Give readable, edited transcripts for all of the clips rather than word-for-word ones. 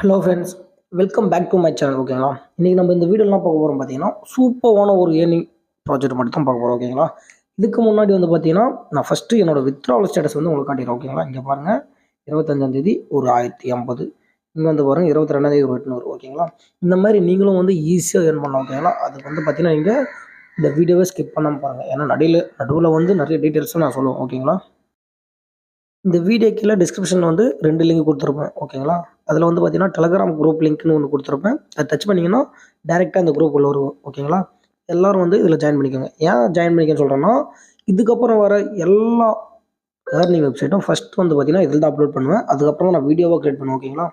Hello friends, welcome back to my channel. ஓகேங்களா, இன்றைக்கி நம்ம இந்த வீடியோலாம் பார்க்க போகிறோம். பார்த்தீங்கன்னா சூப்பரான ஒரு ஏர்னிங் ப்ராஜெக்ட் மட்டும் தான் பார்க்க போகிறோம். ஓகேங்களா, இதுக்கு முன்னாடி வந்து பார்த்தீங்கன்னா நான் ஃபஸ்ட்டு என்னோட வித்ட்ராவல் ஸ்டேட்டஸ் வந்து உங்களுக்கு காட்டிடுறேன். ஓகேங்களா, இங்கே பாருங்கள், 25ஆந்தேதி ஒரு 1050, இங்கே வந்து பாருங்கள் 22ஆந்தேதி ஒரு 800. ஓகேங்களா, இந்த மாதிரி நீங்களும் வந்து ஈஸியாக ஏர்ன் பண்ணலாம். ஓகேங்களா, அதுக்கு வந்து பார்த்தீங்கன்னா நீங்கள் இந்த வீடியோவை ஸ்கிப் பண்ணாமல் பாருங்கள். ஏன்னா நடுவில் வந்து நிறைய டீட்டெயில்ஸும் நான் சொல்லுவேன். ஓகேங்களா, இந்த வீடியோ கீழே டிஸ்கிரிப்ஷனில் வந்து 2 லிங்க் கொடுத்துருப்பேன். ஓகேங்களா, அதில் வந்து பார்த்தீங்கன்னா டெலகிராம் குரூப் லிங்க்னு ஒன்று கொடுத்துருப்பேன். அதை டச் பண்ணிங்கன்னா டேரெக்டாக அந்த குரூப் உள்ள வரும். ஓகேங்களா, எல்லோரும் வந்து இதில் ஜாயின் பண்ணிக்கோங்க. ஏன் ஜாயின் பண்ணிக்கன்னு சொல்கிறேன்னா, இதுக்கப்புறம் வர எல்லா ஏர்னிங் வெப்சைட்டும் ஃபஸ்ட் வந்து பார்த்தீங்கன்னா இதில் தான் அப்லோட் பண்ணுவேன். அதுக்கப்புறம் நான் வீடியோவாக க்ரியேட் பண்ணுவேன். ஓகேங்களா,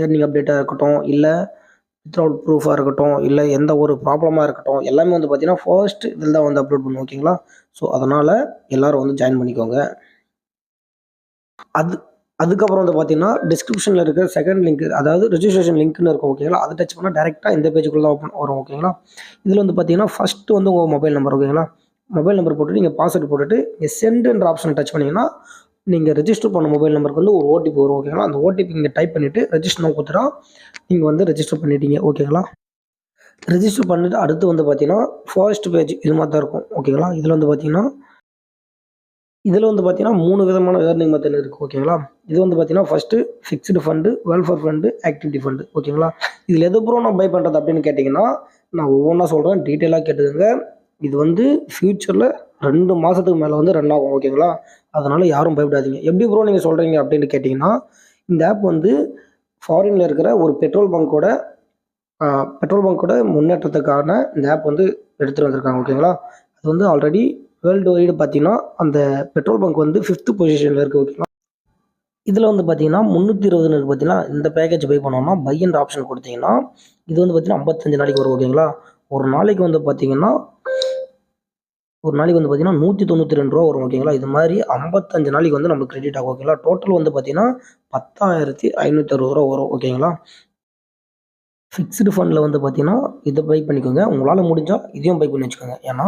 ஏர்னிங் அப்டேட்டாக இருக்கட்டும், இல்லை வித்ட்ராவல் ப்ரூஃபாக இருக்கட்டும், இல்லை எந்த ஒரு ப்ராப்ளமாக இருக்கட்டும், எல்லாமே வந்து பார்த்தீங்கன்னா ஃபர்ஸ்ட் இதில் தான் வந்து அப்லோட் பண்ணுவோம். ஓகேங்களா, ஸோ அதனால் எல்லோரும் வந்து ஜாயின் பண்ணிக்கோங்க. அதுக்கப்புறம் வந்து பார்த்தீங்கன்னா டிஸ்கிரிப்ஷனில் இருக்கிற செகண்ட் லிங்க், அதாவது ரெஜிஸ்ட்ரேஷன் லிங்க்னு இருக்கும். ஓகேங்களா, அதை டச் பண்ணால் டேரெக்டாக இந்த பேஜுக்குள்ளே தான் ஓப்பன் வரும். ஓகேங்களா, இதில் வந்து பார்த்தீங்கன்னா ஃபஸ்ட்டு வந்து உங்கள் மொபைல் நம்பர். ஓகேங்களா, மொபைல் நம்பர் போட்டுட்டு நீங்கள் பாஸ்வேர்டு போட்டுட்டு சென்ட்ன்ற ஆப்ஷன் டச் பண்ணிங்கன்னா நீங்கள் ரெஜிஸ்டர் பண்ண மொபைல் நம்பருக்கு வந்து ஒரு ஓடிபி வரும். ஓகேங்களா, அந்த ஓடிபி நீங்கள் டைப் பண்ணிவிட்டு ரெஜிஸ்டர் கொடுத்துட்டா நீங்கள் வந்து ரெஜிஸ்டர் பண்ணிட்டீங்க. ஓகேங்களா, ரெஜிஸ்டர் பண்ணிவிட்டு அடுத்து வந்து பார்த்தீங்கன்னா ஃபர்ஸ்ட் பேஜ் இது மாதிரி தான் இருக்கும். ஓகேங்களா, இதில் வந்து பார்த்தீங்கன்னா 3 விதமான ஏர்னிங் மெத்தட் இருக்குது. ஓகேங்களா, இது வந்து பார்த்தீங்கன்னா first fixed fund, welfare fund, activity fund. ஓகேங்களா, இதில் எது ப்ரோ நான் பை பண்ணுறது அப்படின்னு கேட்டிங்கன்னா நான் ஒவ்வொன்றா சொல்கிறேன், டீட்டெயிலாக கேட்டுக்கோங்க. இது வந்து ஃப்யூச்சரில் 2 மாதத்துக்கு மேலே வந்து ரன் ஆகும். ஓகேங்களா, அதனால் யாரும் பயப்படாதீங்க. எப்படி ப்ரோ நீங்கள் சொல்கிறீங்க அப்படின்னு கேட்டிங்கன்னா, இந்த ஆப் வந்து ஃபாரினில் இருக்கிற ஒரு பெட்ரோல் பங்க்கோட முன்னேற்றத்துக்கான இந்த ஆப் வந்து எடுத்துகிட்டு வந்திருக்காங்க. ஓகேங்களா, அது வந்து ஆல்ரெடி வேர்ல்டு வைடு பார்த்தீங்கன்னா அந்த பெட்ரோல் பங்க் வந்து 5th பொசிஷனில் இருக்குது. ஓகேங்களா, இதில் வந்து பார்த்தீங்கன்னா 320 இருக்குது. பார்த்தீங்கன்னா இந்த பேக்கேஜ் பை பண்ணோம்னா பைன்ற ஆப்ஷன் கொடுத்தீங்கன்னா இது வந்து பார்த்தீங்கன்னா 55 நாளைக்கு வரும். ஓகேங்களா, ஒரு நாளைக்கு வந்து பார்த்தீங்கன்னா 192 ரூபா வரும். ஓகேங்களா, இது மாதிரி 55 நாளைக்கு வந்து நம்மளுக்கு கிரெடிட் ஆகும். ஓகேங்களா, டோட்டல் வந்து பார்த்தீங்கன்னா 10,560 ரூபா வரும். ஓகேங்களா, ஃபிக்ஸ்டு ஃபண்டில் வந்து பார்த்தீங்கன்னா இதை பை பண்ணிக்கோங்க. உங்களால் முடிஞ்சால் இதையும் பை பண்ணி வச்சுக்கோங்க. ஏன்னா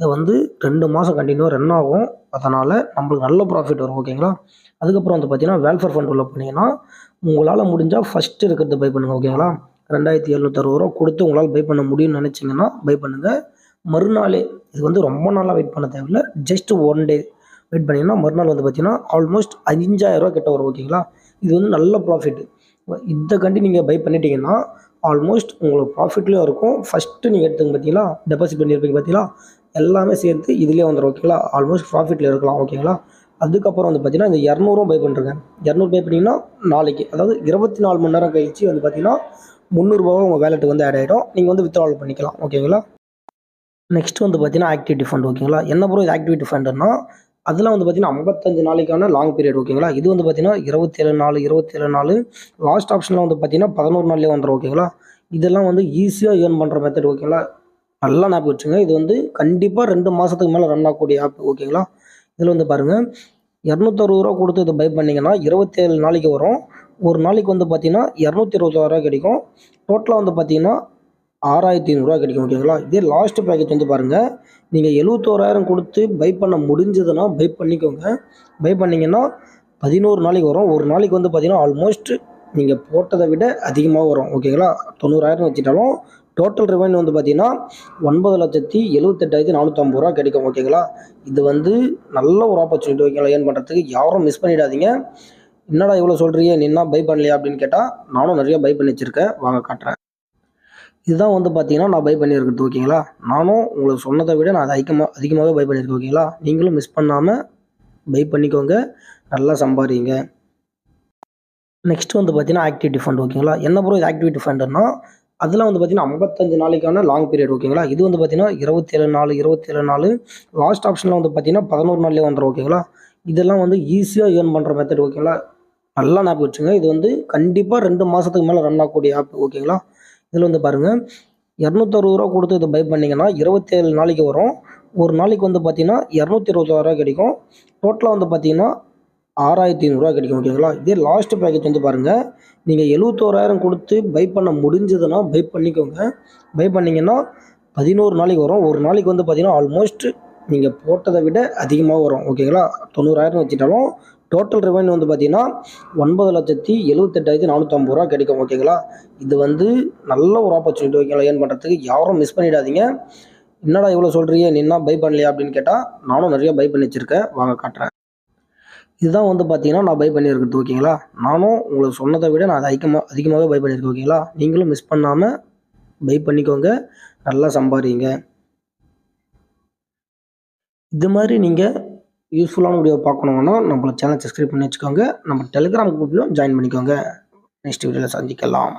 இதை வந்து 2 மாதம் கண்டினியூவாக ரன் ஆகும். அதனால் நம்மளுக்கு நல்ல ப்ராஃபிட் வரும். ஓகேங்களா, அதுக்கப்புறம் வந்து பார்த்தீங்கன்னா வெல்ஃபேர் ஃபண்ட் உள்ள பண்ணிங்கன்னா உங்களால் முடிஞ்சால் ஃபஸ்ட்டு இருக்கிறத பை பண்ணுங்கள். ஓகேங்களா, 2,760 ரூபா கொடுத்து உங்களால் பை பண்ண முடியும்னு நினச்சிங்கன்னா பை பண்ணுங்கள். மறுநாளே, இது வந்து ரொம்ப நாளாக வெயிட் பண்ண தேவையில்லை, ஜஸ்ட் 1 டே வெயிட் பண்ணிங்கன்னா மறுநாள் வந்து பார்த்தீங்கன்னா ஆல்மோஸ்ட் 5,000 ரூபா கிட்ட வரும். ஓகேங்களா, இது வந்து நல்ல ப்ராஃபிட். இதை கண்டி நீங்கள் பை பண்ணிட்டீங்கன்னா ஆல்மோஸ்ட் உங்களுக்கு ப்ராஃபிட்லேயும் இருக்கும். ஃபஸ்ட்டு நீங்கள் எடுத்துங்க பார்த்தீங்களா, டெபாசிட் பண்ணியிருப்பீங்க பார்த்தீங்களா, எல்லாமே சேர்த்து இதிலே வந்துடும். ஓகேங்களா, ஆல்மோஸ்ட் ப்ராஃபிட்டில் இருக்கலாம். ஓகேங்களா, அதுக்கப்புறம் வந்து பார்த்தீங்கன்னா இந்த 200 பை பண்ணுறேங்க. 200 பை பண்ணிங்கன்னா நாளைக்கு, அதாவது 24 மணி நேரம் கழிச்சு வந்து பார்த்தீங்கன்னா 300 ரூபாவும் உங்கள் வேலெட்டுக்கு வந்து ஆட் ஆகிடும். நீங்கள் வந்து வித்ட்ராவல் பண்ணிக்கலாம். ஓகேங்களா, நெக்ஸ்ட் வந்து பார்த்தீங்கன்னா ஆக்டிவிட்டி ஃபண்ட். ஓகேங்களா, என்ன ப்ரோ இது ஆக்டிவிட்டி ஃபண்டுன்னா அதெல்லாம் வந்து பார்த்தீங்கன்னா 55 நாளைக்கான லாங் பீரியட். ஓகேங்களா, இது வந்து பார்த்தீங்கன்னா 27 நாள். லாஸ்ட் ஆப்ஷனில் வந்து பார்த்தீங்கன்னா 11 நாள்லேயே வந்துடும். ஓகேங்களா, இதெல்லாம் வந்து ஈஸியாக ஏர்ன் பண்ணுற மெத்தட். ஓகேங்களா, நல்லா ஆப் வச்சுங்க. இது வந்து கண்டிப்பாக 2 மாதத்துக்கு மேலே ரன் ஆகக்கூடிய ஆப். ஓகேங்களா, இதில் வந்து பாருங்கள் 260 ரூபா கொடுத்து இதை பை பண்ணிங்கன்னா 27 நாளைக்கு வரும். ஒரு நாளைக்கு வந்து பார்த்தீங்கன்னா 226 ரூபா கிடைக்கும். டோட்டலாக வந்து பார்த்தீங்கன்னா 6,500 ரூபா கிடைக்கும். ஓகேங்களா, இதே லாஸ்ட் பேக்கேஜ் வந்து பாருங்கள், நீங்கள் 71,000 கொடுத்து பை பண்ண முடிஞ்சதுன்னா பை பண்ணிக்கோங்க. பை பண்ணிங்கன்னா 11 நாளைக்கு வரும். ஒரு நாளைக்கு வந்து பார்த்தீங்கன்னா ஆல்மோஸ்ட் நீங்கள் போட்டதை விட அதிகமாக வரும். ஓகேங்களா, 90,000 வச்சுட்டாலும் டோட்டல் ரெவன்யூ வந்து பார்த்தீங்கன்னா 9,78,450 ரூபா கிடைக்கும். ஓகேங்களா, இது வந்து நல்ல ஒரு ஆப்பர்ச்சுனிட்டி. ஓகேங்களா, ஏர்ன் பண்ணுறதுக்கு யாரும் மிஸ் பண்ணிடாதீங்க. என்னடா இவ்வளோ சொல்கிறீங்க, நீ என்ன பை பண்ணலையா அப்படின்னு கேட்டால் நானும் நிறைய பை பண்ணி வச்சுருக்கேன், வாங்க காட்டுறேன். இதுதான் வந்து பார்த்தீங்கன்னா நான் பை பண்ணியிருக்கிறது. ஓகேங்களா, நானும் உங்களுக்கு சொன்னதை விட நான் அதிகமாகவே பை பண்ணியிருக்கேன். ஓகேங்களா, நீங்களும் மிஸ் பண்ணாமல் பை பண்ணிக்கோங்க, நல்லா சம்பாதிங்க. நெக்ஸ்ட் வந்து பார்த்தீங்கன்னா ஆக்டிவிட்டி ஃபண்ட். ஓகேங்களா, என்ன ப்ரோ இது ஆக்டிவிட்டி ஃபண்டுன்னா அதெல்லாம் வந்து பார்த்தீங்கன்னா 55 நாளைக்கான லாங் பீரியட். ஓகேங்களா, இது வந்து பார்த்தீங்கன்னா 27 நாள். லாஸ்ட் ஆப்ஷனில் வந்து பார்த்தீங்கன்னா 11 நாள்லேயே வந்துடும். ஓகேங்களா, இதெல்லாம் வந்து ஈஸியாக ஏர்ன் பண்ணுற மெத்தட். ஓகேங்களா, நல்லா ஆப் வச்சுங்க. இது வந்து கண்டிப்பாக 2 மாதத்துக்கு மேலே ரன் ஆகக்கூடிய ஆப். ஓகேங்களா, இதில் வந்து பாருங்கள் 260 ரூபா கொடுத்து இதை பை பண்ணிங்கன்னா 27 நாளைக்கு வரும். ஒரு நாளைக்கு வந்து பார்த்தீங்கன்னா 226 ரூபா கிடைக்கும். டோட்டலாக வந்து பார்த்தீங்கன்னா 6,500 ரூபா கிடைக்கும். ஓகேங்களா, இதே லாஸ்ட் பேக்கேஜ் வந்து பாருங்கள், நீங்கள் 71,000 கொடுத்து பை பண்ண முடிஞ்சதுன்னா பை பண்ணிக்கோங்க. பை பண்ணிங்கன்னா 11 நாளைக்கு வரும். ஒரு நாளைக்கு வந்து பார்த்தீங்கன்னா ஆல்மோஸ்ட் நீங்கள் போட்டதை விட அதிகமாக வரும். ஓகேங்களா, 90,000 வச்சுட்டாலும் டோட்டல் ரெவன்யூ வந்து பார்த்தீங்கன்னா 9,78,450 ரூபா கிடைக்கும் ஓகேங்களா. இது வந்து நல்ல ஒரு ஆப்பர்ச்சுனிட்டி ஓகேங்களா ஏர்ன் பண்ணுறதுக்கு. யாரும் மிஸ் பண்ணிடாதீங்க. என்னடா இவ்வளோ சொல்கிறீங்க, நீ என்ன பை பண்ணலையா அப்படின்னு கேட்டால், நானும் நிறைய பை பண்ணி வச்சுருக்கேன், வாங்க காட்டுறேன். இதுதான் வந்து பார்த்தீங்கன்னா நான் பை பண்ணியிருக்கிறது ஓகேங்களா. நானும் உங்களுக்கு சொன்னதை விட நான் அதிகமாகவே பை பண்ணியிருக்கேன் ஓகேங்களா. நீங்களும் மிஸ் பண்ணாமல் பை பண்ணிக்கோங்க, நல்லா சம்பாதிங்க. இது மாதிரி நீங்கள் யூஸ்ஃபுல்லான வீடியோ பார்க்கணுன்னா நம்மள சேனல் சப்ஸ்கிரைப் பண்ணி வச்சுக்கோங்க. நம்ம டெலிகிராம் குரூப்லையும் ஜாயின் பண்ணிக்கோங்க. நெக்ஸ்ட் வீடியோவில் சந்திக்கலாம்.